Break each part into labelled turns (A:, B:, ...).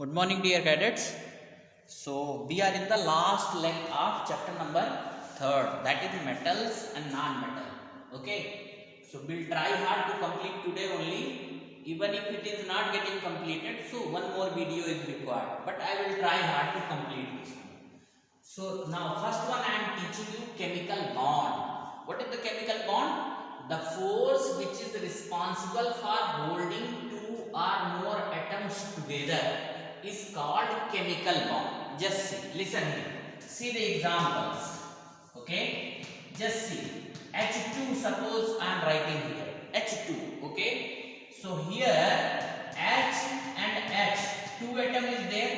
A: Good morning, dear cadets. So we are in the last leg of chapter number 3rd, that is metals and non-metal. Okay, so we'll try hard to complete today only. Even if it is not getting completed, so one more video is required, but I will try hard to complete this one. So now first one I am teaching you chemical bond. What is the chemical bond? The force which is responsible for holding two or more atoms together is called chemical bond. Just see, listen here. See the examples. Okay, just see. H2, suppose I am writing here H2. Okay, so here H and H, two atom is there.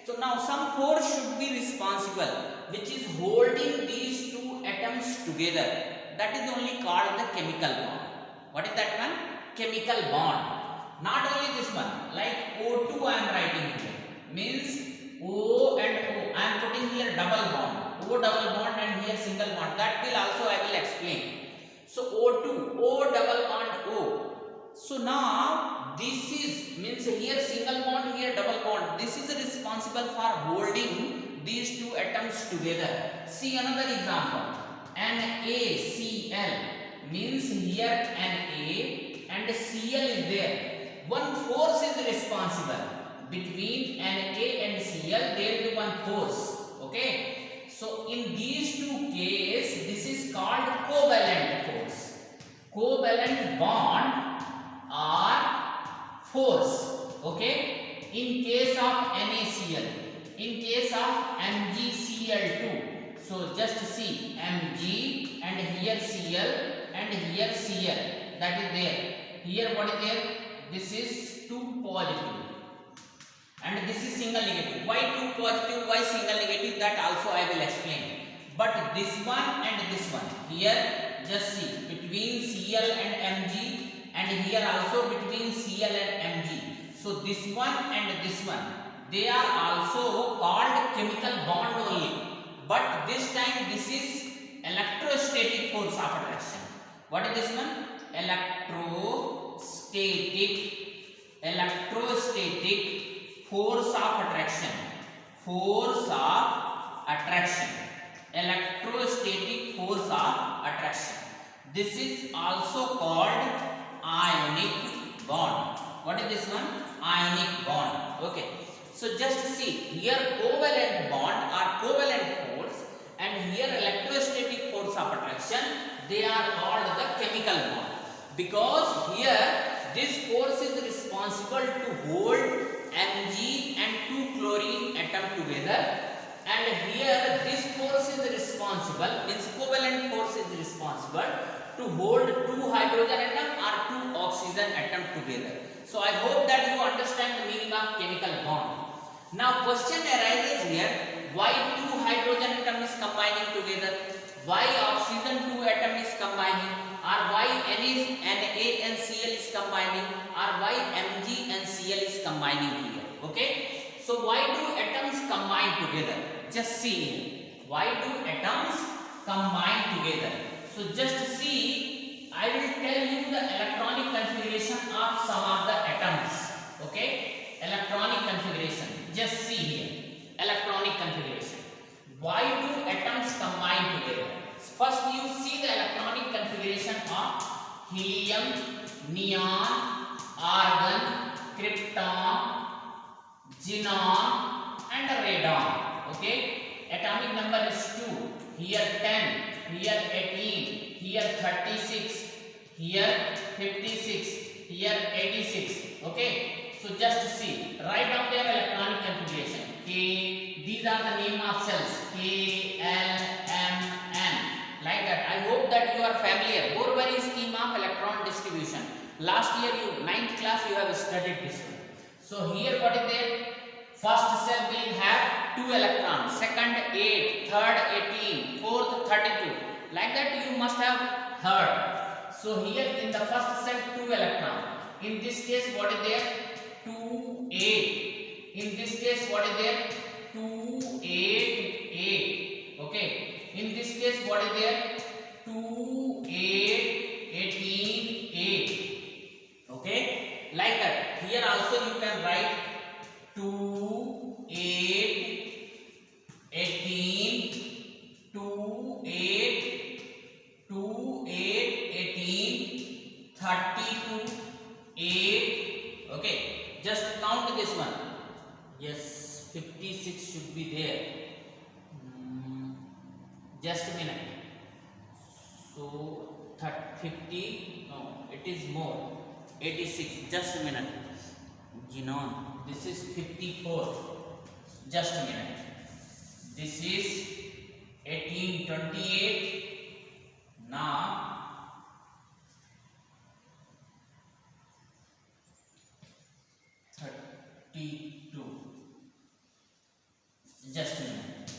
A: So now some force should be responsible which is holding these two atoms together. That is only called the chemical bond. What is that one? Chemical bond. Not only this one, like O2 I am writing here. Means O and O. I am putting here double bond. O double bond and here single bond. That will also I will explain. So O2, O double bond O. So now this is means here single bond, here double bond. This is responsible for holding these two atoms together. See another example. NaCl means here Na and Cl is there. One force is responsible between Na and Cl. There will be one force. Okay. So in these two cases, this is called covalent force. Covalent bond or force. Okay. In case of NaCl, in case of MgCl2. So just see Mg and here Cl and here Cl, that is there. Here what is there? This is 2 positive and this is single negative. Why 2 positive? Why single negative? That also I will explain. But this one and this one, here just see between Cl and Mg and here also between Cl and Mg. So this one and this one, they are also called chemical bond only. But this time this is electrostatic force of attraction. What is this one? Electrostatic force of attraction. Force of attraction. Electrostatic force of attraction. This is also called ionic bond. What is this one? Ionic bond. Okay. So just see here covalent bond or covalent force and here electrostatic force of attraction, they are called the chemical bond, because here this force is responsible to hold Mg and 2 chlorine atom together, and here this force is responsible, means covalent force is responsible to hold 2 hydrogen atom or 2 oxygen atom together. So I hope that you understand the meaning of chemical bond. Now question arises here, why 2 hydrogen atom is combining together, why oxygen 2 atom is combining, or why Na and Cl is combining, or why Mg and Cl is combining here. Okay, so why do atoms combine together? Just see here, why do atoms combine together? So just see, I will tell you the electronic configuration of some of the atoms. Okay, electronic configuration. Just see here, electronic configuration. Why do atoms combine together? First you see the electronic configuration of helium, neon, argon, krypton, xenon and radon. Okay, atomic number is 2, here 10, here 18, here 36, here 56, here 86. Okay, so just see, write down their electronic configuration. K, these are the name of cells, K, L, M, N, like that. I hope that you are familiar. Bourbary scheme of electron distribution. Last year, 9th class, you have studied this one. So here what is there? First cell will have 2 electrons, second 8, third 18, fourth 32. Like that you must have heard. So here in the first cell 2 electrons. In this case what is there? 2, 8. In this case what is there? 2, 8, 8. Okay. In this case what is there? 2, 8, 18, 8. Okay. Like that. Here also you can write 2, Okay, just count this one. Yes, 56 should be there. Just a minute. So 50, no, it is more, 86. Just a minute. Ginon, this is 54. Just a minute. This is 1828. Now 32. Just a minute.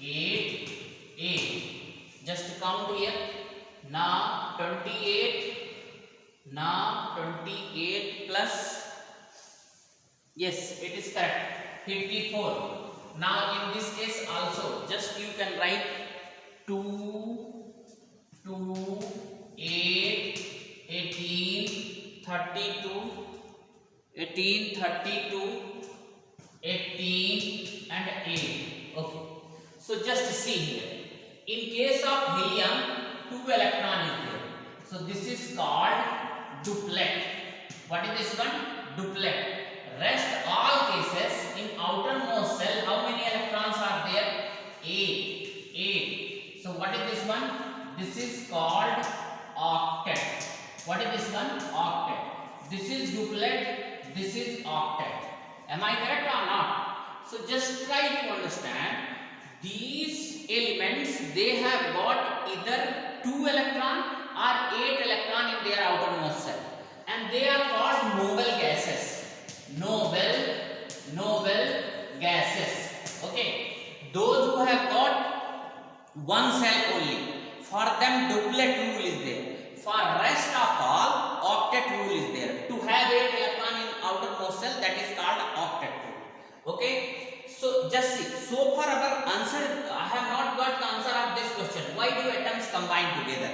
A: 8, 8. Just count here. Now 28. Now 28 plus. Yes, it is correct. 54. Now in this case also, just you can write 2, 8, 18, 32, 18, 32, 18 and 8. Okay. So just see here. In case of helium, 2 electron is there. So this is called duplet. What is this one? Duplet. Rest all cases in outermost cell, how many electrons are there? 8. So what is this one? This is called octet. What is this one? Octet. This is duplet. This is octet. Am I correct or not? So just try to understand. These elements, they have got either 2 electron or 8 electron in their outermost cell, and they are called noble gases. Noble gases. Okay, those who have got one cell only, for them duplet rule is there. For rest of all, octet rule is there. To have 8 electron in outermost cell, that is called octet rule. Okay, so just see. So far our answer, I have not got the answer of this question. Why do atoms combine together?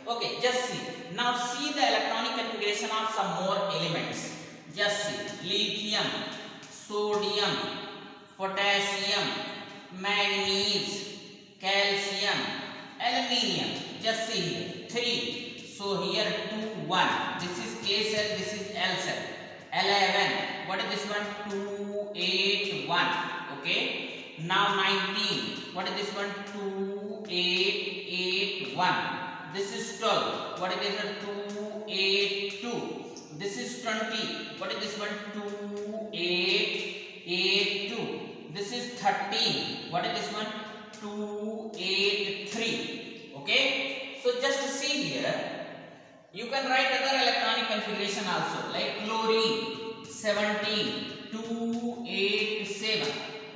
A: Okay, just see. Now see the electronic configuration of some more elements. Just see. Lithium, sodium, potassium, manganese, calcium, aluminium. Just see here. 3. So here 2, 1. This is K cell, this is L cell. 11. What is this one? 2, 8, 1. Okay. Now 19. What is this one? 2, 8, 8, 1. This is 12. What is this one? 2, 8, 2. This is 20. What is this one? 2, 8, 8, 2. This is 13. What is this one? 2, 8, 3. Okay. So just see here. You can write other electronic configuration also, like chlorine 17, 2, 8, 7.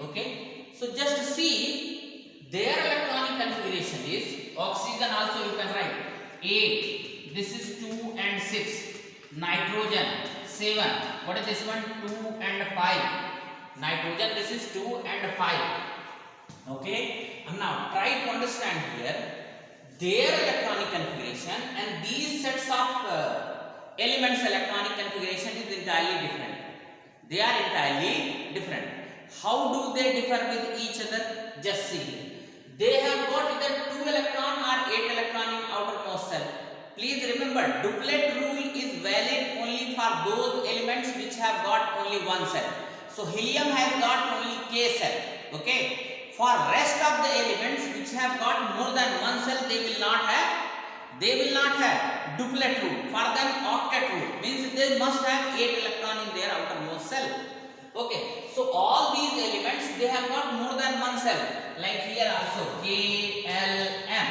A: Okay. So just see their electronic configuration is oxygen also you can write 8. This is 2 and 6. Nitrogen 7. What is this one? 2 and 5. Nitrogen, this is 2 and 5. Okay. And now try to understand here their electronic configuration and these sets of elements electronic configuration is entirely different. They are entirely different. How do they differ with each other? Just see. They have got either 2 electron or 8 electron in outermost cell. Please remember, duplet rule is valid only for those elements which have got only one cell. So helium has got only K cell. Okay. For rest of the elements which have got more than one cell, they will not have duplet rule. For them octet rule means they must have 8 electron in their outermost cell. Okay, so all these elements they have got more than one cell, like here also K, L, M.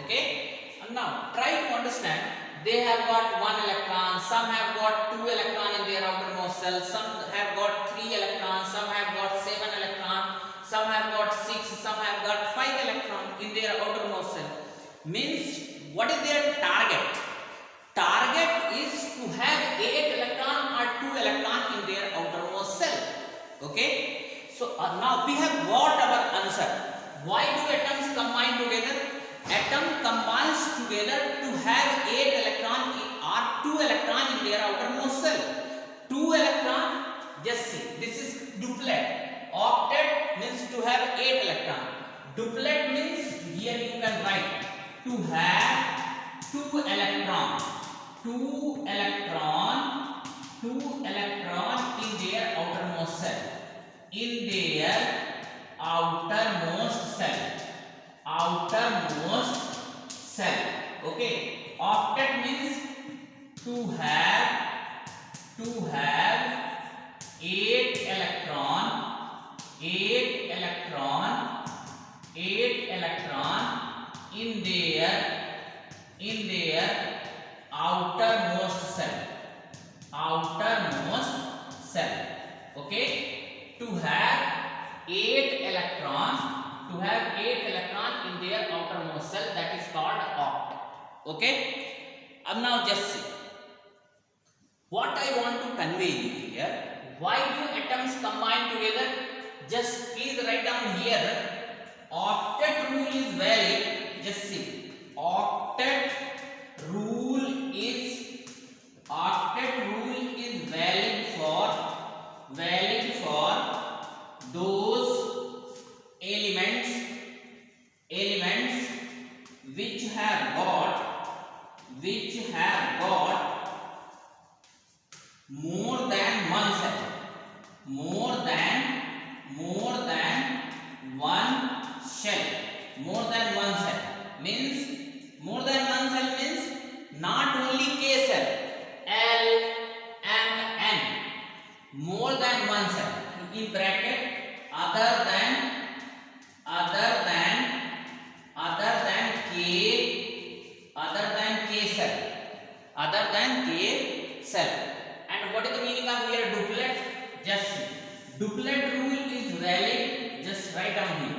A: Okay, and now try to understand. They have got 1 electron, some have got 2 electron in their outermost cell, some have got 3 electrons, some have got 7 electron, some have got 6, some have got 5 electron in their outermost cell. Means what is their target? Target is to have 8 electron or 2 electron in their outermost cell. Okay. So now we have got our answer. Why do atoms combine together? Atom combines together to have 8 electron or 2 electron in their outermost cell. 2 electron. Just see. This is duplet. Octet means to have 8 electron. Duplet means here you can write to have 2 electron. 2 electron 2 electron in their outermost cell. In their outermost cell. Outermost cell. Okay. Octet means to have 8 electron in their outermost cell. Okay, to have 8 electron in their outermost cell, that is called octet. Okay, now just see what I want to convey here. Why do atoms combine together? Just please write down here. Octet rule is valid. Just see, octet rule is valid for those elements which have got more than one cell. More than one cell means not only K cell, L, M, N. More than one cell. In bracket, other than K cell. And what is the meaning of here duplet? Just see. Duplet rule is valid. Just write down here.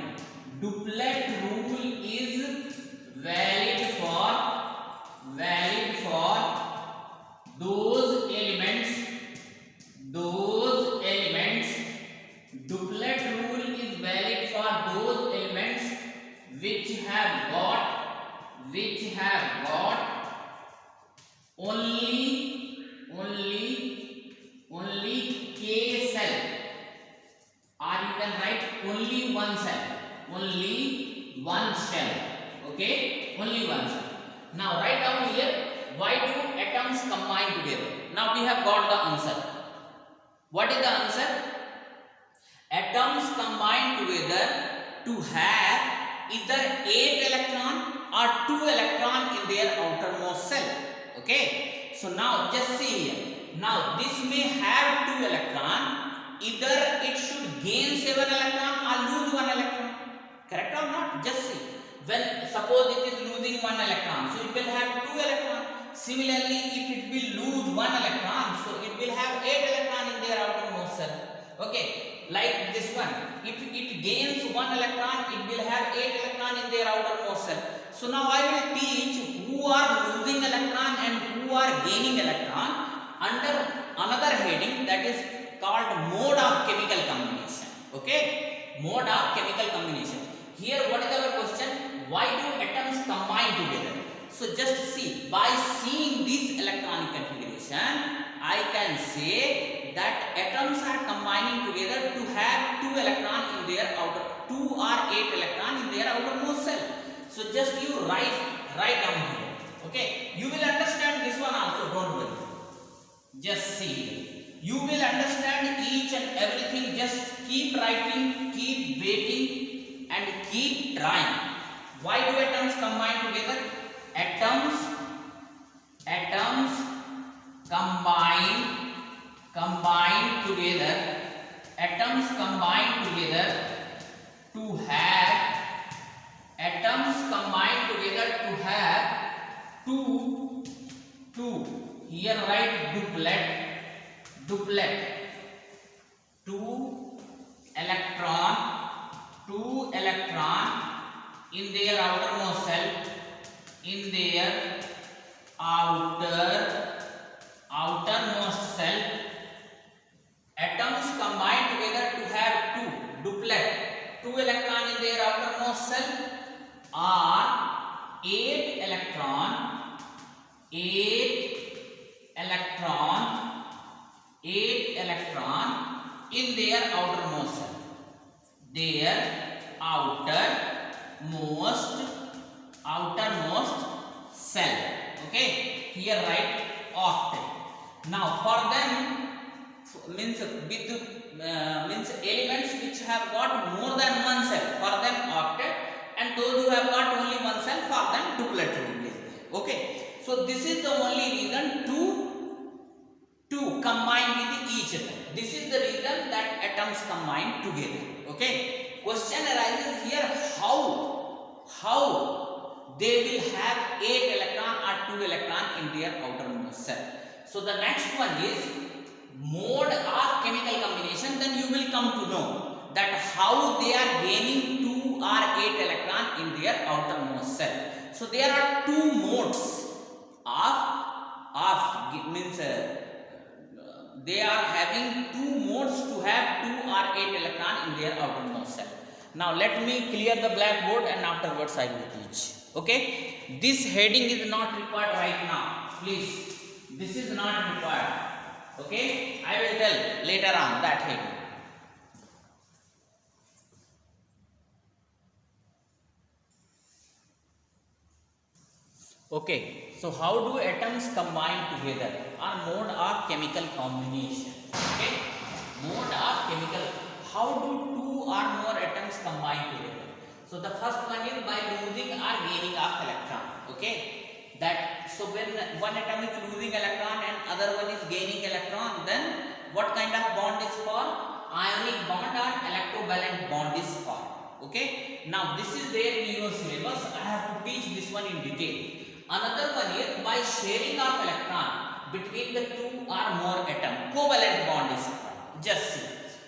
A: Duplet rule is valid for those elements. Duplet rule is valid for those elements which have got only K cell, or you can write only one cell. Okay, only one cell. Now write down here, why do atoms combine together? Now we have got the answer. What is the answer? Atoms combine together to have either 8 electron or 2 electron in their outermost cell. Okay, so now just see here. Now this may have 2 electron. Either it should gain 7 electron or lose 1 electron. Correct or not? Just see. When suppose it is losing 1 electron, so it will have 2 electron. Similarly, if it will lose 1 electron, so it will have 8 electron in their outermost cell. Okay, like this one. If it gains 1 electron, it will have 8 electron in their outermost cell. So now I will teach who are losing electron and who are gaining electron under another heading, that is called mode of chemical combination. Okay, mode of chemical combination. Here what is our question? Why do atoms combine together? So just see, by seeing this electronic configuration, I can say that atoms are combining together to have 2 electron in their outer 2 or 8 electron in their outermost cell. So just you write down here. Okay, you will understand this one also, don't worry. Just see, you will understand each and everything. Just keep writing, keep waiting, and keep trying. Why do atoms combine together? Atoms combine together. Atoms combine together to have. Atoms combine together to have two. Here write duplet. 2 electron in their outermost cell. In their outermost cell, atoms combine together to have 2 duplet. 2 electron in their outermost cell are 8 electron in their outermost cell. Their outermost cell. Okay, here write octet. Now for them means with means elements which have got more than one cell, for them octet, and those who have got only one cell, for them duplet rule is there. Okay, so this is the only reason to combine with each other. This is the reason that atoms combine together. Okay, question arises here, how they will have 8 electron or 2 electron in their outermost cell. So the next one is mode of chemical combination. Then you will come to know that how they are gaining 2 or 8 electron in their outermost cell. So there are 2 modes of means they are having 2 modes to have 2 or 8 electron in their outermost cell. Now let me clear the blackboard and afterwards I will teach. Okay, this heading is not required right now, please. This is not required. Okay, I will tell later on that heading. Okay, so how do atoms combine together, or mode of chemical combination? Okay, mode of chemical, how do 2 or more atoms combine together? So the first one is by losing or gaining of electron. Okay, that so when one atom is losing electron and other one is gaining electron, then what kind of bond is formed? Ionic bond or electrovalent bond is formed. Okay, now this is there in your syllabus. I have to teach this one in detail. Another one is by sharing of electron between the 2 or more atom, covalent bond is formed. Just see.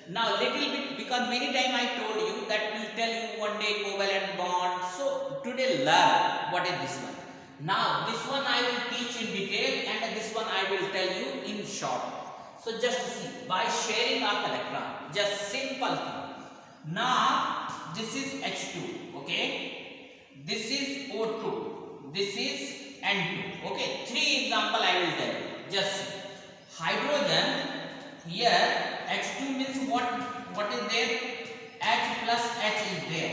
A: Now little bit, because many time I told you that will tell you one day covalent bond. So today learn what is this one. Now this one I will teach in detail and this one I will tell you in short. So just see, by sharing of electron, just simple thing. Now this is H2, okay, this is O2, this is N2. Okay, 3 example I will tell you. Just see. Hydrogen, here H2 means what is there? H plus H is there.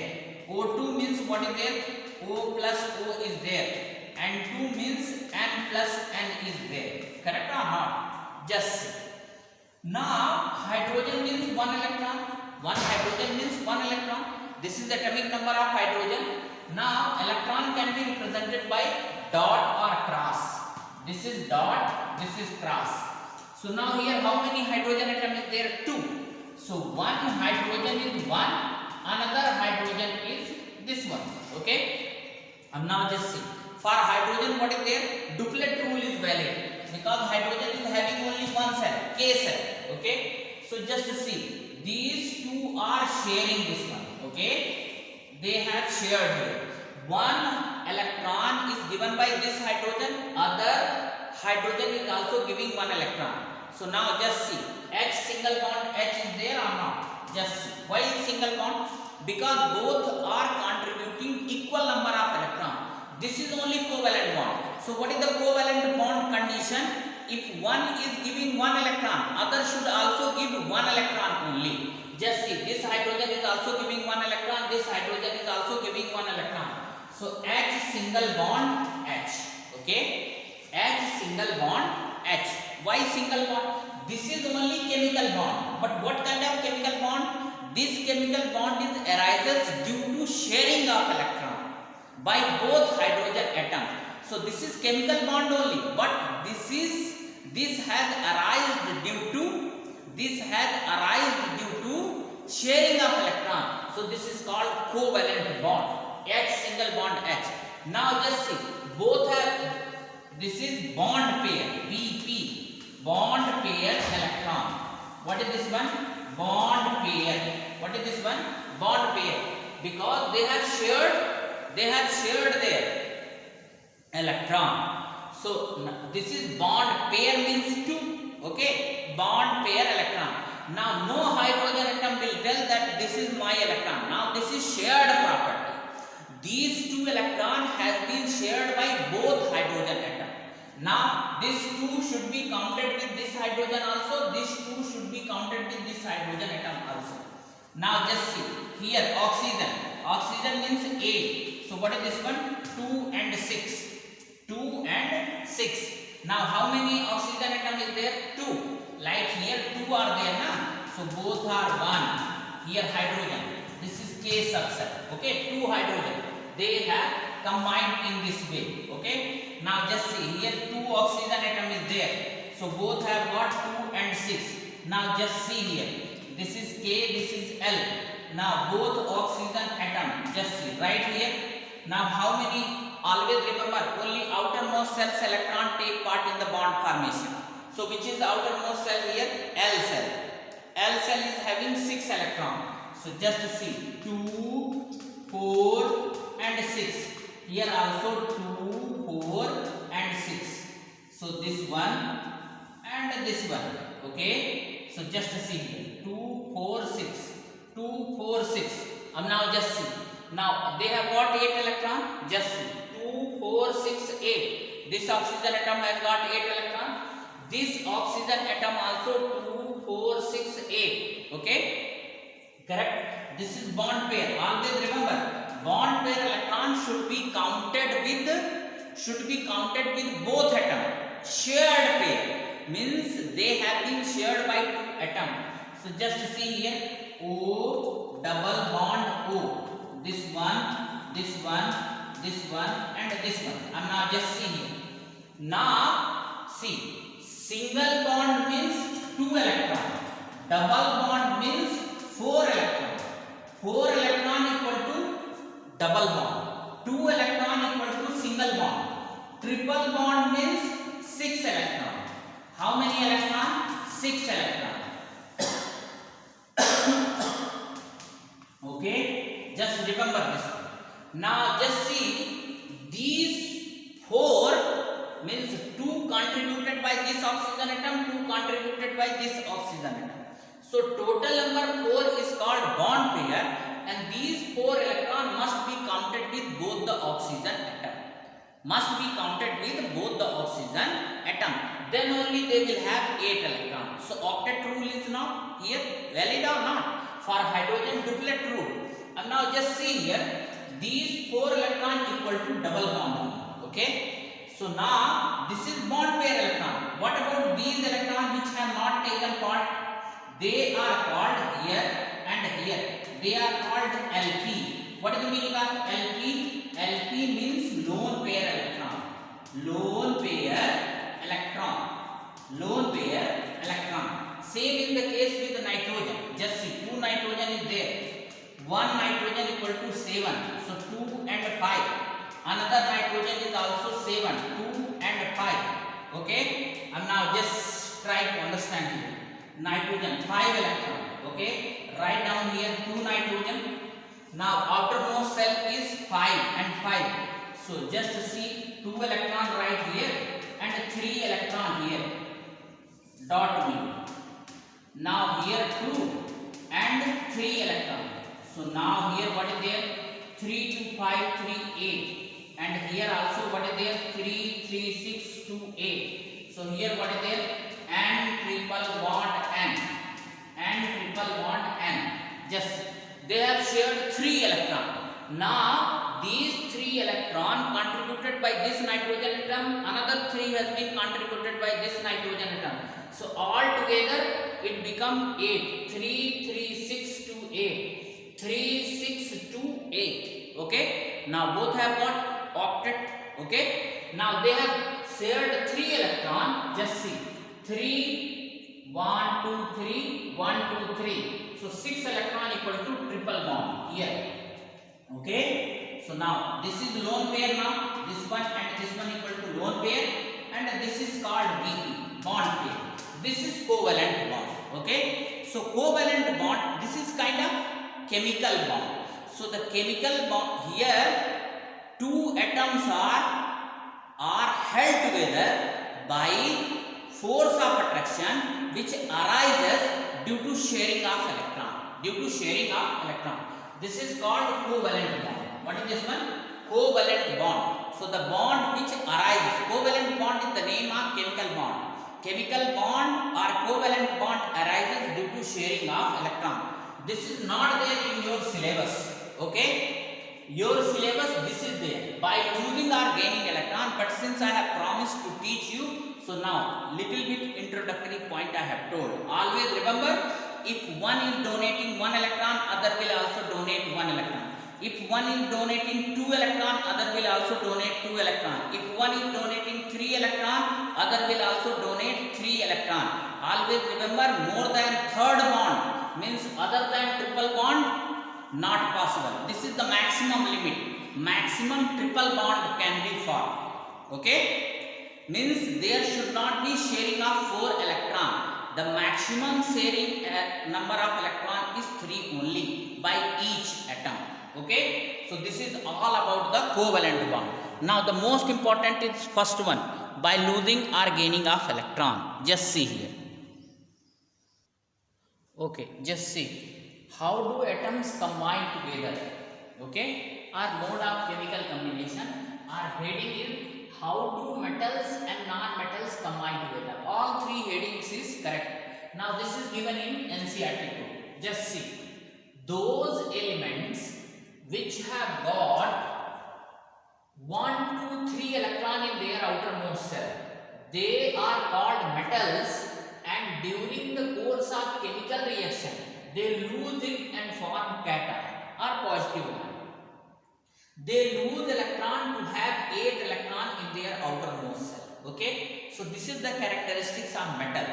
A: O2 means what is there? O plus O is there. N2 means N plus N is there. Correct or not? Just see. Now hydrogen means 1 electron. 1 hydrogen means 1 electron. This is the atomic number of hydrogen. Now electron can be represented by dot or cross. This is dot, this is cross. So now here how many hydrogen atom is there? 2. So one hydrogen is 1, another hydrogen is this one. Okay, and now just see, for hydrogen what is there? Duplet rule is valid because hydrogen is having only one cell, K cell. Okay, so just see, these 2 are sharing this one. Okay, they have shared here. One electron is given by this hydrogen, other hydrogen is also giving 1 electron. So now just see, H single bond H is there or not? Just see. Why is single bond? Because both are contributing equal number of electron. This is only covalent bond. So what is the covalent bond condition? If one is giving 1 electron, other should also give 1 electron only. Just see, this hydrogen is also giving 1 electron, this hydrogen is also giving 1 electron. So H single bond H. Okay, H single bond H. Why single bond? This is only chemical bond. But what kind of chemical bond? This chemical bond is arises due to sharing of electron by both hydrogen atom. So this is chemical bond only, but this has arisen due to sharing of electron. So this is called covalent bond. H single bond H. Now just see, both have, this is bond pair BP, bond pair electron. What is this one? Bond pair. What is this one? Bond pair. Because they have shared their electron. So this is bond pair means 2. Okay, bond pair electron. Now no hydrogen atom will tell that this is my electron. Now this is shared property. These 2 electron has been shared by both hydrogen atom. Now this 2 should be counted with this hydrogen also. This 2 should be counted with this hydrogen atom also. Now just see, here oxygen. Oxygen means 8. So what is this one? 2 and 6. 2 and 6. Now how many oxygen atom is there? 2. Like here 2 are there na, so both are 1. Here hydrogen, this is K subset. Okay, 2 hydrogen they have combined in this way. Okay, now just see here 2 oxygen atom is there, so both have got 2 and 6. Now just see here, this is K, this is L. Now both oxygen atom, just see right here. Now how many? Always remember, only outermost cell's electron take part in the bond formation. So which is the outermost cell here? L cell. L cell is having 6 electron. So just see 2, 4 and 6. Here also 2, 4 and 6. So this one and this one. Okay. So just see here 2, 4, 6. 2, 4, 6. Now just see. Now they have got 8 electron. Just see 2, 4, 6, 8. This oxygen atom has got 8 electron. This oxygen atom also 2, 4, 6, 8. Okay. Correct. This is bond pair. Always remember, bond pair electron should be counted with both atom. Shared pair means they have been shared by 2 atom. So just see here O double bond O. This one, this one, this one and this one. And now just see here. Now see, single bond means 2 electron. Double bond means 4 electron. 4 electron equal to double bond. 2 electron equal to single bond. Triple bond means 6 electron. How many electron? 6 electron. Okay, just remember this. Now just see, these 4 means 2 contributed by this oxygen atom, 2 contributed by this oxygen atom. So total number 4 is called bond pair, and these 4 electron must be counted with both the oxygen atom. Must be counted with both the oxygen atom. Then only they will have 8 electrons. So octet rule is now here valid or not? For hydrogen duplet rule. And now just see here, these 4 electron equal to double bond. Okay. So now this is bond pair electron. What about these electrons which have not taken part? They are called here and here. They are called LP. What is the meaning of LP? LP means lone pair electron. Lone pair electron. Lone pair electron. Same in the case with nitrogen. Just see, 2 nitrogen is there. 1 nitrogen equal to 7. So 2 and 5. Another nitrogen is also 7. 2 and 5. Okay. And now just try to understand here. Nitrogen 5 electron. Okay. Write down here 2 nitrogen. Now outermost cell is 5 and 5. So just see 2 electron right here and 3 electron here. Dot me. Now here 2 and 3 electron. So now here what is there? 3, 2, 5, 3, 8. And here also what is there? 3, 3, 6, 2, 8. So here what is there? And triple bond N. And triple bond N. Just they have shared 3 electron. Now these 3 electron contributed by this nitrogen atom, another 3 has been contributed by this nitrogen atom. So all together it become 8. 3, 3, 6 to 8. 3, 6 to 8. Okay. Now both have got octet. Okay. Now they have shared 3 electron. Just see 3, 1, 2, 3, 1, 2, 3. So 6 electron equal to triple bond here. Okay. So now this is lone pair. Now this one and this one equal to lone pair, and this is called BP, bond pair. This is covalent bond. Okay. So covalent bond, this is kind of chemical bond. So the chemical bond here, 2 atoms are held together by force of attraction which arises due to sharing of electron. Due to sharing of electron. This is called covalent bond. What is this one? Covalent bond. So the bond which arises, covalent bond is the name of chemical bond. Chemical bond or covalent bond arises due to sharing of electron. This is not there in your syllabus. Okay. your syllabus this is there by losing or gaining electron, but since I have promised to teach you, so now little bit introductory point I have told. Always remember, if one is donating 1 electron, other will also donate 1 electron. If one is donating 2 electron, other will also donate 2 electron. If one is donating 3 electron, other will also donate 3 electron. Always remember, more than third bond means other than triple bond, not possible. This is the maximum limit. Maximum triple bond can be formed. Okay, means there should not be sharing of 4 electron. The maximum sharing number of electron is 3 only by each atom. Okay, so this is all about the covalent bond. Now the most important is first one, by losing or gaining of electron. Just see here. Okay, just see how do atoms combine together. Okay, our mode of chemical combination, our heading is how do metals and non-metals combine together. All 3 headings is correct. Now this is given in NCERT book. Just see, those elements which have got 1, 2, 3 electron in their outermost shell, they are called metals, and during the course of chemical reaction they lose it and form cation or positive ion. They lose electron to have 8 electron in their outermost shell. Okay, so this is the characteristics of metal.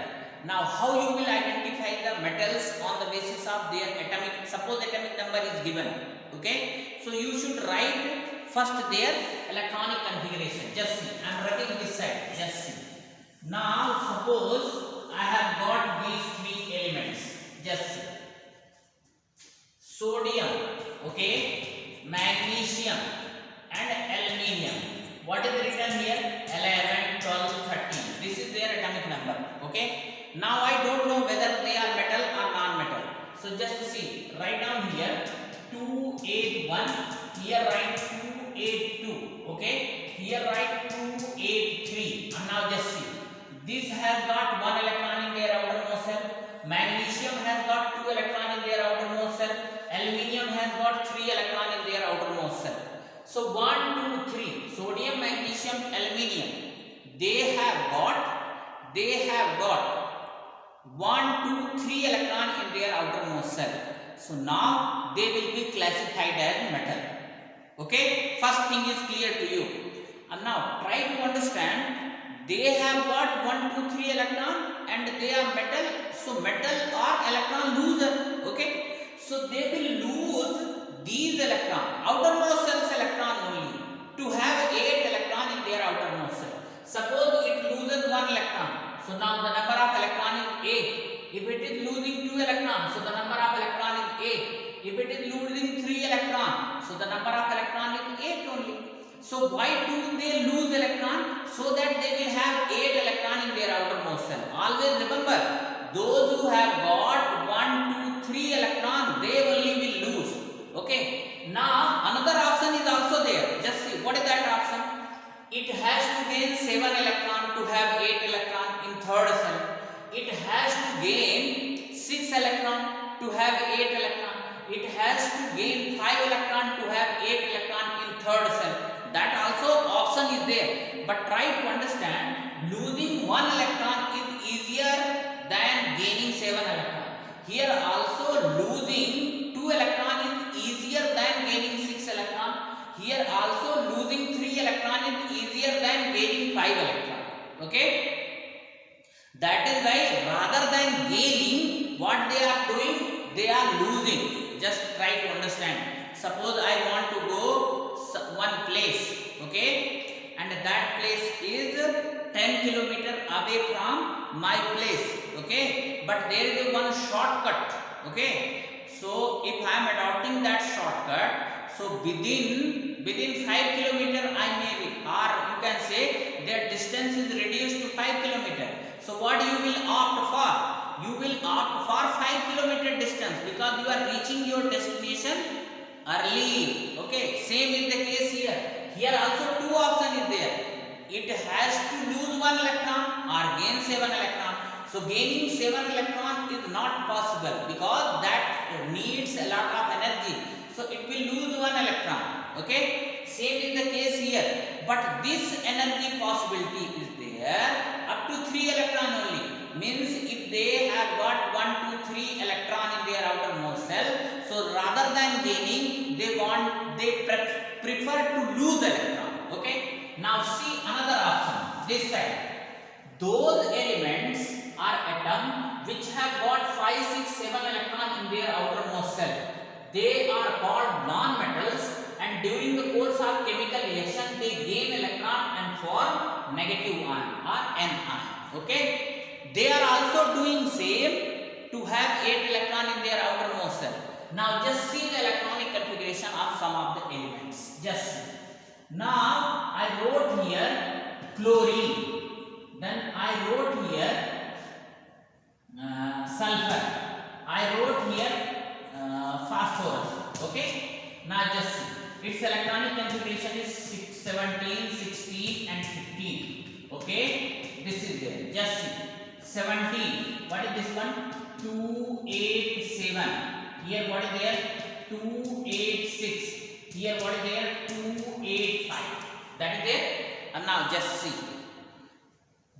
A: Now how you will identify the metals on the basis of their atomic, suppose atomic number is given. Okay, so you should write first their electronic configuration. Just see, I am writing this side. Just see. Now suppose I have got these 3 elements. Just see, sodium, okay, magnesium and aluminium. What is written here? 11, 12, 13. This is their atomic number. Okay, now I don't know whether they are metal or non-metal. So just see, write down here 281, here write 282. Okay, here write 283. And now just see, this has got 1 electron in their outermost shell. Magnesium has got 2 electron in their outermost shell. Aluminium has got 3 electron in their outermost shell. So 1, 2, 3, sodium, magnesium, aluminium, they have got 1, 2, 3 electron in their outermost shell. So now they will be classified as metal. Okay, first thing is clear to you. And now try to understand, they have got 1, 2, 3 electron and they are metal. So metal are electron loser. Okay, so they will lose these electron, outermost cells electron only, to have 8 electron in their outermost cell. Suppose it loses 1 electron, so now the number of electron is 8. If it is losing 2 electrons, so the number of electron is 8. If it is losing 3 electron, so the number of electron is 8 only. So why do they lose electron? So that they will have 8 electron in their outermost cell. Always remember, those who have got 1, 2, 3 electron, they only will lose. Okay, now another option is also there. Just see, what is that option? It has to gain 7 electron to have 8 electron in third cell. It has to gain 6 electron to have 8 electron. It has to gain 5 electron to have 8 electron in third cell. That also option is there. But try to understand, losing 1 electron is easier than gaining 7 electron. Here also losing 2 electron is easier than gaining 6 electron. Here also losing 3 electron is easier than gaining 5 electron. Okay, that is why rather than gaining, what they are doing, they are losing. Just try to understand. Suppose I want to go one place, okay, and that place is 10 kilometer away from my place. Okay, but there is one shortcut. Okay, so if I am adopting that shortcut, so within 5 kilometer I may be, or you can say their distance is reduced to 5 kilometer. So what you will opt for? You will opt for 5 kilometer distance because you are reaching your destination early. Okay, same is the case here. Here also 2 options is there. It has to lose 1 electron or gain 7 electron. So gaining 7 electron is not possible because that needs a lot of energy. So it will lose 1 electron. Okay, same is the case here, but this energy possibility is there up to 3 electron only. Means if they have got 1 2 3 electron in their outermost shell, so rather than gaining, they prefer to lose electron. Okay, now see another option this side. Those elements are atom which have got 5 6 7 electron in their outermost shell. They are called non-metals, and during the course of chemical reaction they gain electron and form negative ion or anion. Okay, they are also doing same to have 8 electron in their outermost shell. Now just see the electronic configuration of some of the elements. Just see. Now I wrote here chlorine, then I wrote here sulfur, I wrote here phosphorus. Okay, now just see its electronic configuration is 17 16 and 15. Okay, this is there. Just see 17, what is this one? 2 8 7. Here what is there? 2 8 6. Here what is there? 2 8 5. That is there. And now just see,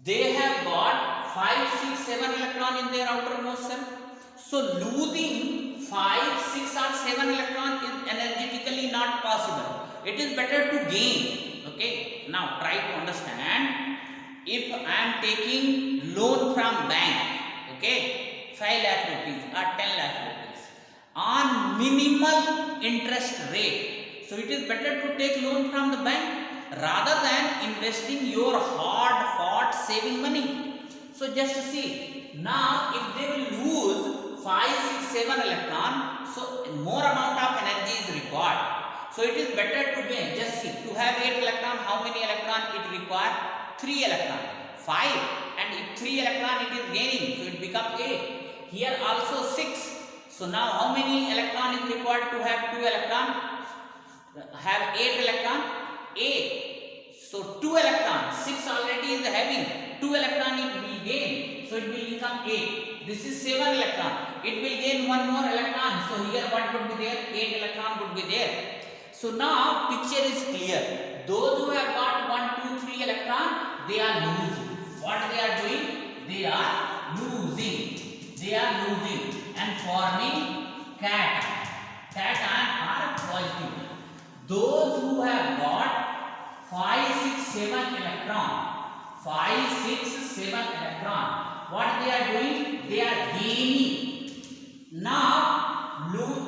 A: they have got 5 6 7 electron in their outermost shell. So losing 5 6 or 7 electron is energetically not possible. It is better to gain. Okay, now try to understand. If I am taking loan from bank, okay, 5 lakh rupees or 10 lakh rupees on minimal interest rate, so it is better to take loan from the bank rather than investing your hard fought saving money. So just see, now if they will lose 5 6 7 electron, so more amount of energy is required. So it is better to gain. Just see, to have 8 electron, how many electron it require? 3 electron, 5, and if 3 electron it is gaining, so it becomes 8. Here also 6. So now how many electron is required to have 2 electron? Have 8 electron? 8. So 2 electron, 6 already is having, 2 electron it will gain, so it will become 8. This is 7 electron, it will gain 1 more electron. So here what would be there? 8 electron would be there. So now picture is clear. Those who have got 1 2 3 electron, they are losing. What they are doing? They are losing. They are losing and forming cation. Cation are positive. Those who have got 5 6 7 electron, 5 6 7 electron, what they are doing? They are gaining. Now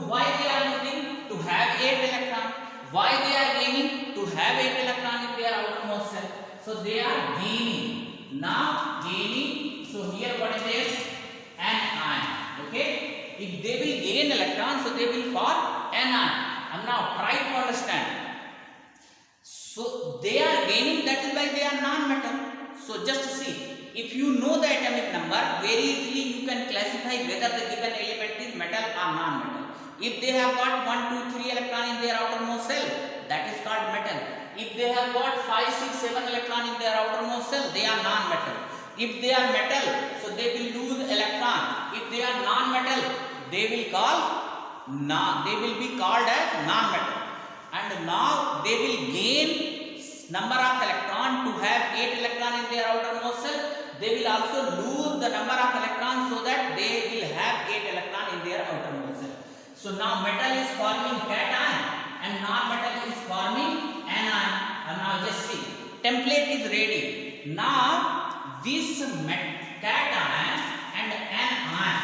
A: why they are losing? To have 8 electron. Why they are gaining? To have 8 electron in their outermost shell. So they are gaining. Now gaining, so here what is there? Anion. Okay, if they will gain electron, so they will form anion. And now try to understand. So they are gaining, that is why they are non-metal. So just see, if you know the atomic number, very easily you can classify whether the given element is metal or non-metal. If they have got 1 2 3 electron in their outermost shell, that is called metal. If they have got 5 6 7 electron in their outermost shell, they are non-metal. If they are metal, so they will lose electron. If they are non-metal, they will be called as non-metal. And now they will gain number of electron. To have 8 electron in their outermost shell, they will also lose the number of electrons, so that they will have 8 electron in their outermost shell. So now metal is forming cation and non-metal is forming anion. And now just see, template is ready. Now this cation and anion,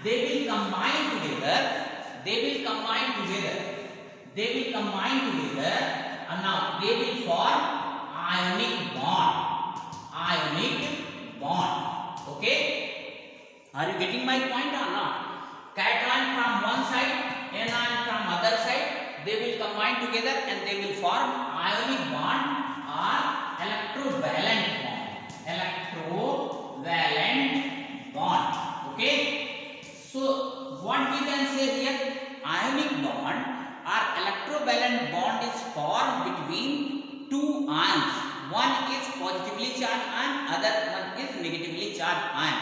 A: they will combine together. And now they will form ionic bond. Okay, are you getting my point or not? Cation from one side, anion from other side, they will combine together and they will form ionic bond or electrovalent bond. Okay, so what we can say here? Ionic bond or electrovalent bond is formed between two ions. One is positively charged ion, other one is negatively charged ion.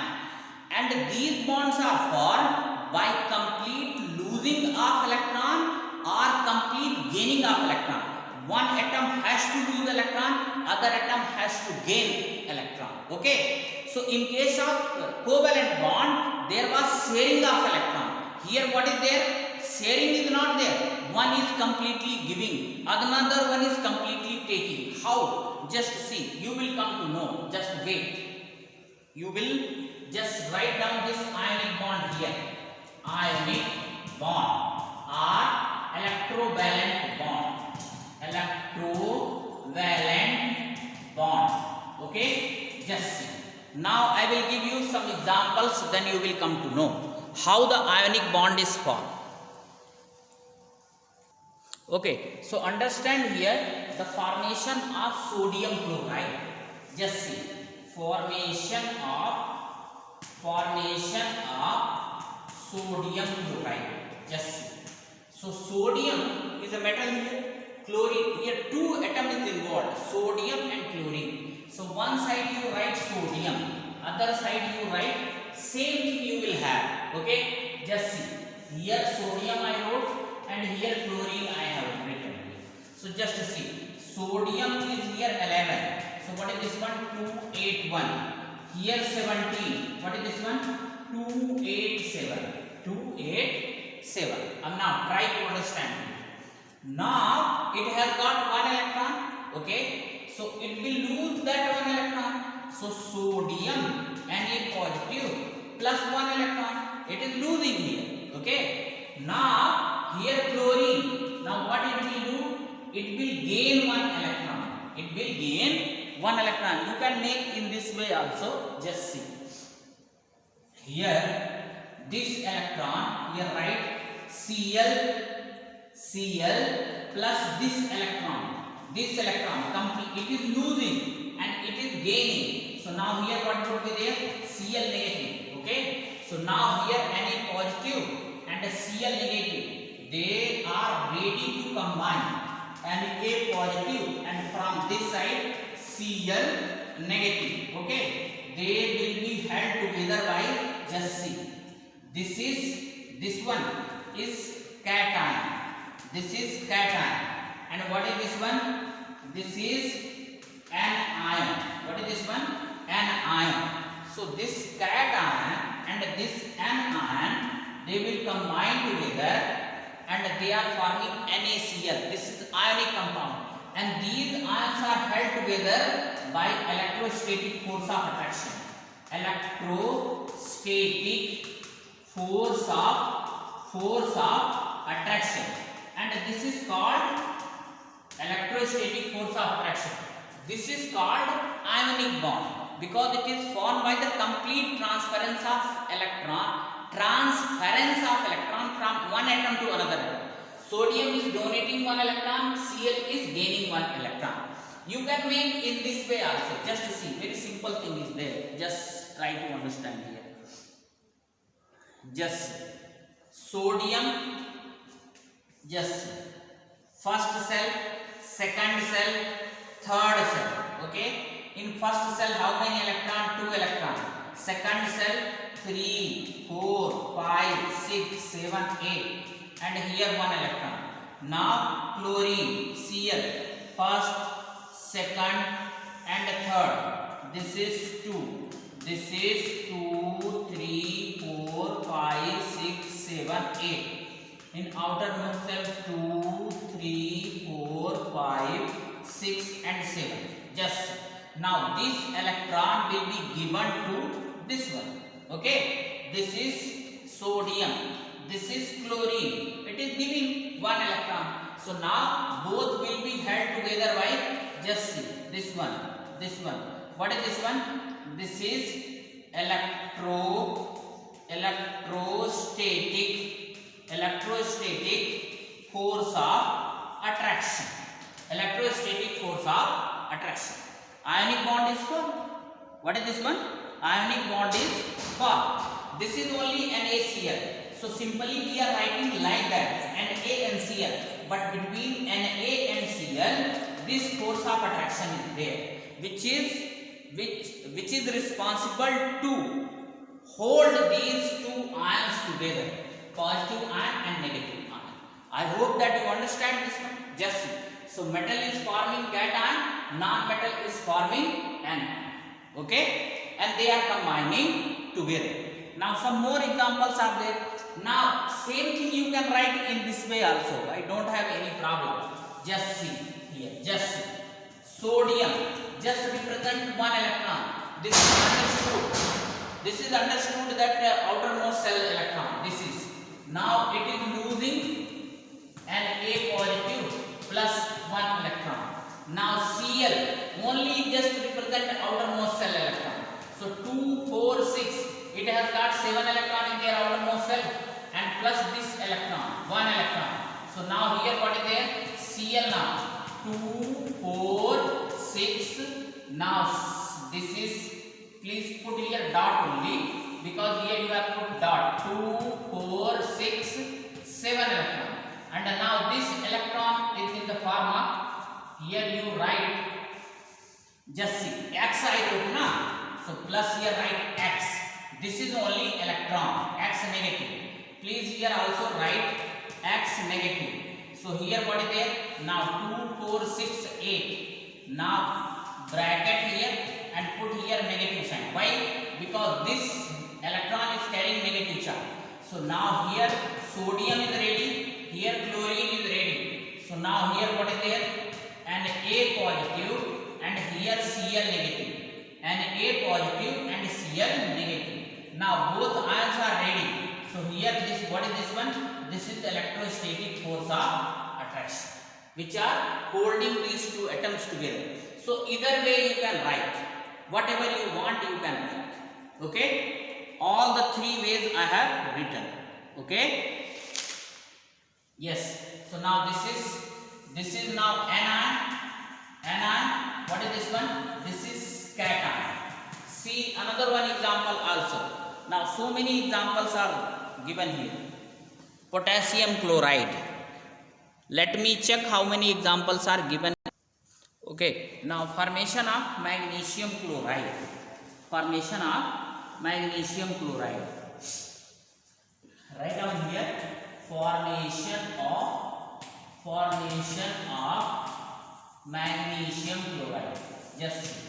A: And these bonds are formed by complete losing of electron or complete gaining of electron. One atom has to lose electron, other atom has to gain electron. Okay. So in case of covalent bond, there was sharing of electron. Here what is there? Sharing is not there. One is completely giving, another one is completely taking. How? Just see. You will come to know. Just wait. You will just write down this ionic bond here. Ionic bond or electrovalent bond. Electrovalent bond. Okay? Just see. Now I will give you some examples, then you will come to know how the ionic bond is formed. Okay, so understand here the formation of sodium chloride. Just see. Formation of sodium chloride. Just see. So sodium is a metal here, chlorine here, two atoms is involved, sodium and chlorine. So one side you write sodium, other side you write same thing you will have. Okay, just see. Here sodium I wrote and here chlorine I have written. So just see. Sodium is here 11. So what is this one? 281. Here 17. What is this one? 287. 287. Now try to understand. Now it has got one electron. Okay. So it will lose that one electron. So sodium Na positive plus one electron. It is losing here. Okay. Now here chlorine. Now what it will do? It will gain one electron. It will gain one electron. You can make in this way also. Just see. Here this electron, here write Cl plus this electron. This electron it is losing and it is gaining. So now here what would be there? Cl negative. Okay. So now here Na positive and Cl negative, they are ready to combine. Na positive and from this side Cl negative. Okay. They will be held together by, just see. This one is cation. This is cation. And what is this one? This is an ion. What is this one? An ion. So this cation and this anion, they will combine together and they are forming NaCl. This is ionic compound. And these ions are held together by electrostatic force of attraction. Electrostatic force of attraction. And this is called electrostatic force of attraction. This is called ionic bond because it is formed by the complete transference of electron from one atom to another atom. Sodium is donating one electron, Cl is gaining one electron. You can make in this way also. Just to see, very simple thing is there. Just try to understand here. Just sodium, just first cell, second cell, third cell. Okay. In first cell, how many electron? 2 electron. Second cell, 3, 4, 5, 6, 7, 8. And here 1 electron. Now chlorine, Cl, first, second and third. This is 2. This is 2, 3, 4, 5, 6, 7, 8. In outermost cell 2, 3, 4, 5, 6 and 7. Just now this electron will be given to this one. Okay. This is sodium. This is chlorine. It is giving 1 electron. So now both will be held together by, just see, this one. What is this one? This is electrostatic force of attraction. Electrostatic force of attraction. Ionic bond is formed. What is this one? Ionic bond is formed. This is only NaCl. So simply we are writing like that, Na and Cl. But between Na and Cl, this force of attraction is there, which is responsible to hold these two ions together, positive ion and negative ion. I hope that you understand this one. Just see. So metal is forming cation, non-metal is forming anion. Okay, and they are combining together. Now some more examples are there. Now same thing you can write in this way also. I don't have any problem. Just see here. Just see. Sodium just represent one electron. This is understood. This is understood that outermost cell electron. This is. Now it is losing an A positive plus one electron. Now Cl only just represent outermost cell electron. So 2, 4, 6. It has got 7 electron in their outermost cell and plus this electron, 1 electron. So now here what is there? Cl now. 2, 4, 6. Now this is, please put here dot only because here you have put dot. 2, 4, 6, 7 electron. And now this electron is in the form of, here you write, just see, X I wrote na. So plus here write X. This is only electron, X negative. Please here also write X negative. So here what is there? Now 2, 4, 6, 8. Now bracket here and put here negative sign. Why? Because this electron is carrying negative charge. So now here sodium is ready, here chlorine is ready. So now here what is there? An A positive and here Cl negative. An A positive and Cl negative. Now both ions are ready. So here this, what is this one? This is the electrostatic force of attraction, which are holding these two atoms together. So either way you can write. Whatever you want you can write. Okay? All the three ways I have written. Okay? Yes. So now this is now anion. Anion. What is this one? This is cation. See another one example also. Now so many examples are given here. Potassium chloride. Let me check how many examples are given. Okay. Now formation of magnesium chloride. Formation of magnesium chloride. Write down here. Formation of magnesium chloride. Just see.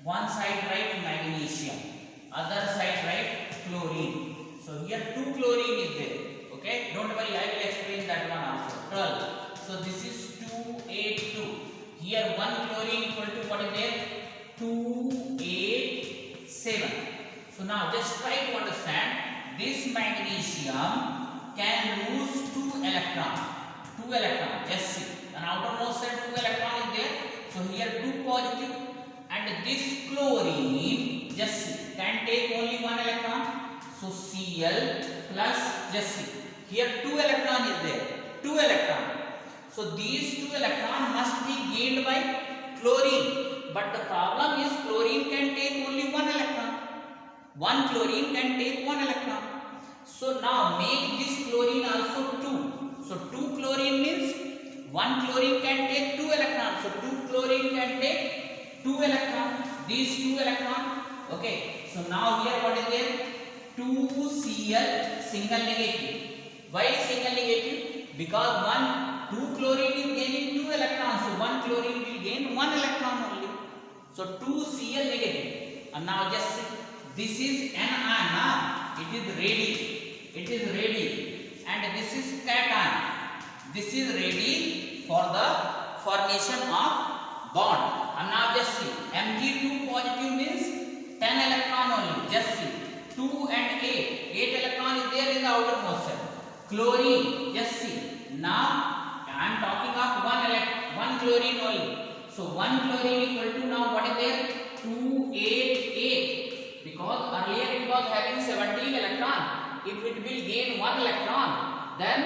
A: One side write magnesium, other side write chlorine. So here 2 chlorine is there. Okay, don't worry, I will explain that one also. 12. So this is 2, 8, 2. Here 1 chlorine equal to what is there? 2, 8, 7. So now just try to understand. This magnesium can lose 2 electrons. 2 electrons. Just see. An outermost cell 2 electron is there. So here 2 positive. And this chlorine, just see, can take only 1 electron. So Cl plus, just see, here 2 electron is there. 2 electron. So these 2 electron must be gained by chlorine. But the problem is chlorine can take only 1 electron. 1 chlorine can take 1 electron. So now make this chlorine also 2. So 2 chlorine means 1 chlorine can take 2 electrons. So 2 chlorine can take 2 electron. These 2 electron. Okay. So now here what is there? 2 Cl single negative. Why single negative? Because 2 chlorine is gaining 2 electrons. So 1 chlorine will gain 1 electron only. So 2 Cl negative. And now just see. This is anion. It is ready. It is ready. And this is cation. This is ready for the formation of bond. And now just see, Mg2 positive means 10 electron only. Just see, 2 and 8. 8 electron is there in the outermost cell. Chlorine, just see. Now I am talking of 1 chlorine only. So 1 chlorine equal to now what is there? 2, 8, 8. Because earlier it was having 17 electron. If it will gain 1 electron, then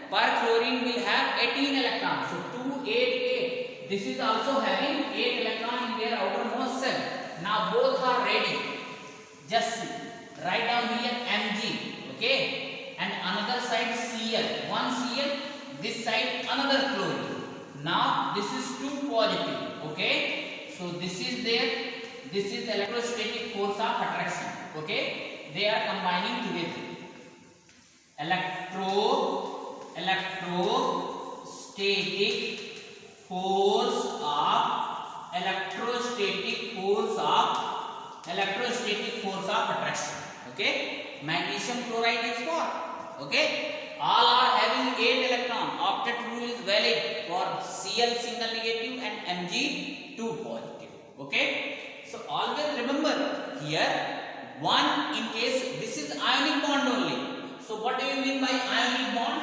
A: per chlorine will have 18 electrons. So 2, 8, 8. This is also having 8 electron in their outermost cell. Now both are ready. Just see. Write down here Mg. Okay. And another side Cl. One Cl. This side another chlorine. Now this is 2 positive. Okay. So this is there. This is electrostatic force of attraction. Okay. They are combining together. Electrostatic force of electrostatic force of attraction. Okay, magnesium chloride is for, okay, all are having 8 electron. Octet rule is valid for Cl single negative and Mg 2 positive. Okay, so always remember here one, in case this is ionic bond only. So what do you mean by ionic bond?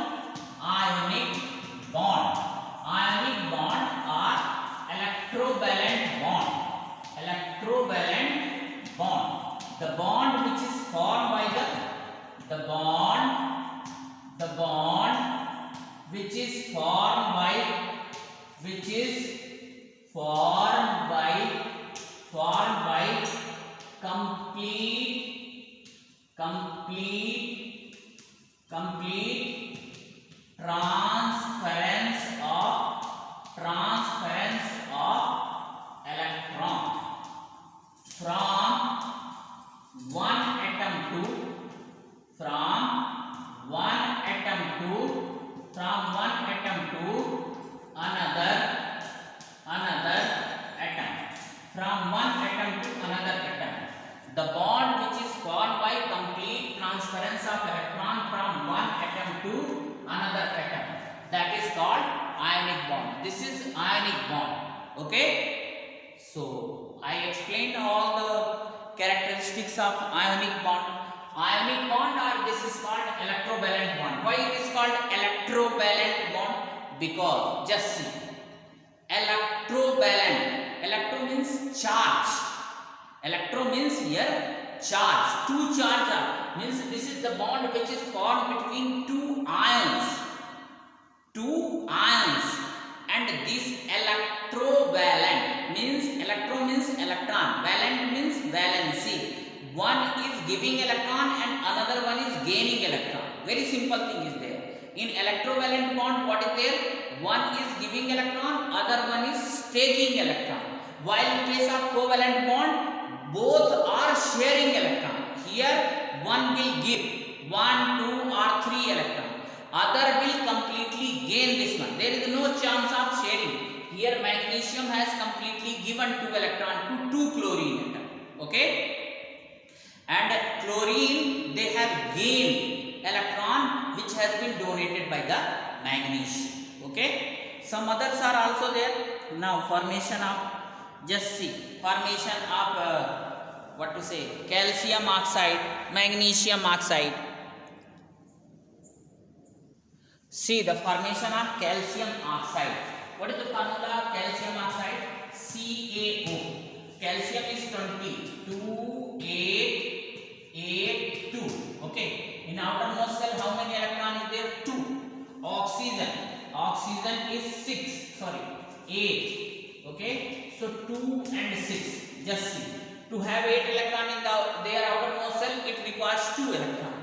A: Ionic bond are electrovalent bond. The bond which is formed by the bond which is formed by complete transference of electron from one atom to another atom. The bond which is formed by complete transference of electron from one atom to another atom, that is called ionic bond. This is ionic bond. Okay, so I explained all the characteristics of ionic bond. Ionic bond, or this is called electrovalent bond. Why it is called electrovalent bond? Because just see, electrovalent, electro means charge, electro means here charge, two charge are, means this is the bond which is formed between two ions, and this electrovalent means, electro means electron, valent means valency. One is giving electron and another one is gaining electron. Very simple thing is there. In electrovalent bond, what is there? One is giving electron, other one is taking electron. While in case of covalent bond, both are sharing electron. Here one will give 1, 2 or 3 electron, other will completely gain this one. There is no chance of sharing. Here magnesium has completely given 2 electron to 2 chlorine atom. Okay, and chlorine, they have gained electron which has been donated by the magnesium. Okay, some others are also there. Now formation of, just see, formation of what to say, calcium oxide, magnesium oxide. See the formation of calcium oxide. What is the formula of calcium oxide? CaO. Calcium is 2, 2. Okay, in outermost cell how many electron is there? 2. Oxygen is 8. Okay, so 2 and 6. Just see, to have 8 electron in their outermost cell, it requires 2 electron.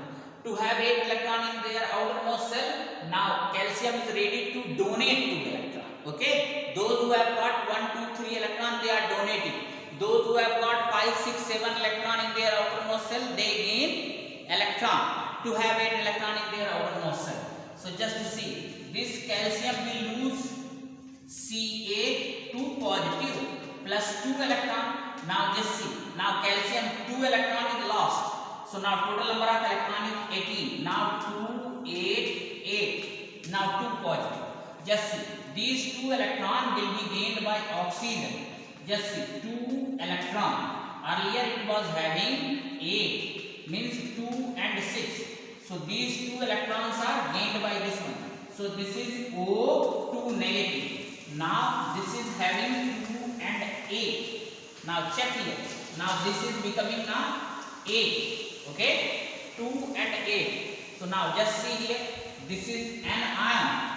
A: To have 8 electron in their outermost cell, now calcium is ready to donate 2 electron. Okay, those who have got 1, 2, 3 electron, they are donating. Those who have got 5, 6, 7 electron in their outermost cell, they gain electron to have 8 electron in their outermost cell. So just to see, this calcium will lose Ca2 positive plus 2 electron. Now just see, now calcium 2 electron is lost. So now total number of electron is 18. Now 2, 8, 8. Now 2 positive. Just see, these 2 electron will be gained by oxygen. Just see, 2 electron. Earlier it was having 8, means 2 and 6. So these 2 electrons are gained by this one. So this is O2 negative. Now this is having 2 and 8. Now check here. Now this is becoming now 8. Okay, 2 and 8. So now just see here. This is an ion.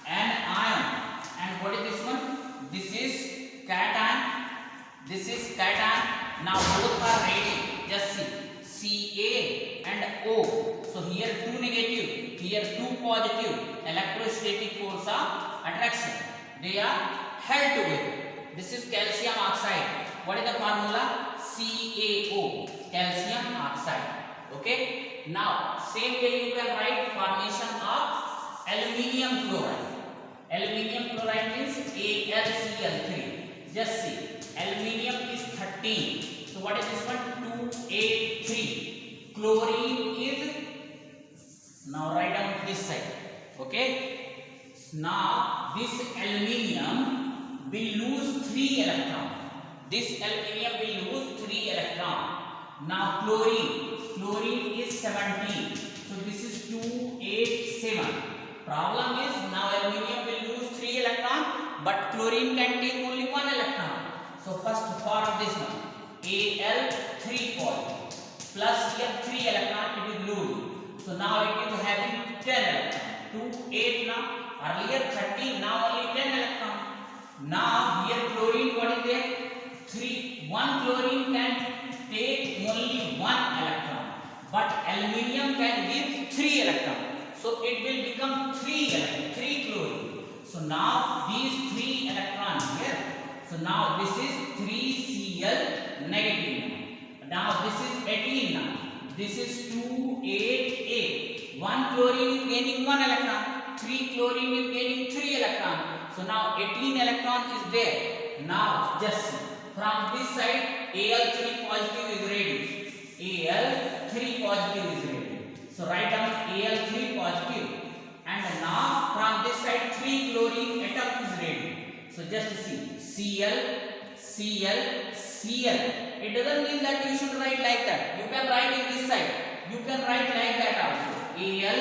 A: And what is this one? This is cation. Now both are ready. Just see, Ca and O. So here 2 negative, here 2 positive. Electrostatic force of attraction, they are held together. This is calcium oxide. What is the formula? CaO, calcium oxide. Okay, now same way you can write formation of aluminium chloride. Aluminium chloride means AlCl3. Just see, aluminium is 13. So what is this one? 283. Chlorine is, now write down this side. Okay. Now this aluminium will lose 3 electrons. This aluminium will lose 3 electrons. Now chlorine is 17. So this is 287. Problem is now aluminium will lose 3 electrons, but chlorine can take only 1 electron. So first part of this one, Al3 positive plus here 3 electron it will lose. So now it is having 10 electrons. 2, 8 now. Earlier 13, now only 10 electron. Now here chlorine, what is there? 3. 1 chlorine can take only 1 electron, but aluminium can give 3 electron. So it will become 3 chlorine. So now these 3 electrons here. So now this is 3Cl negative. Now this is 18 now. This is 288. 1 chlorine is gaining 1 electron. 3 chlorine is gaining 3 electron. So now 18 electron is there. Now just from this side Al3 positive is ready. Al3 positive is ready. So write down Al3 positive. And now from this side 3 chlorine atom is ready. So just see Cl, Cl, Cl. It doesn't mean that you should write like that. You can write in this side. You can write like that also. Al,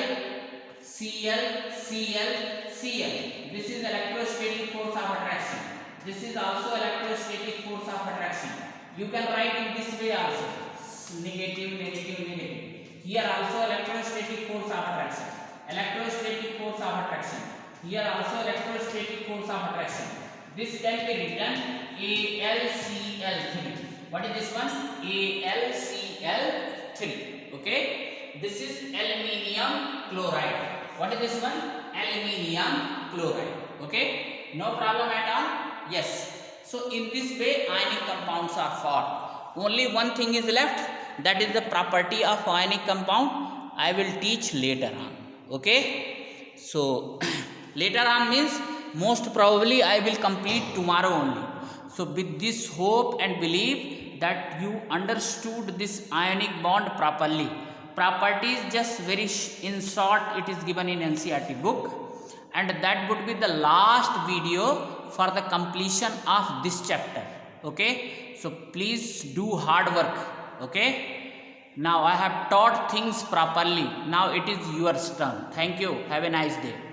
A: Cl, Cl, Cl. This is electrostatic force of attraction. This is also electrostatic force of attraction. You can write in this way also. Negative, negative, negative. Here also electrostatic force of attraction. Electrostatic force of attraction. Here also electrostatic force of attraction. This can be written AlCl3. What is this one? AlCl3. Okay. This is aluminium chloride. What is this one? Aluminium chloride. Okay. No problem at all. Yes. So in this way ionic compounds are formed. Only one thing is left. That is the property of ionic compound. I will teach later on. Okay. So later on means most probably I will complete tomorrow only. So with this hope and belief that you understood this ionic bond properly. Properties just very in short it is given in NCERT book, and that would be the last video for the completion of this chapter. Okay. So please do hard work. Okay. Now I have taught things properly. Now it is your turn. Thank you. Have a nice day.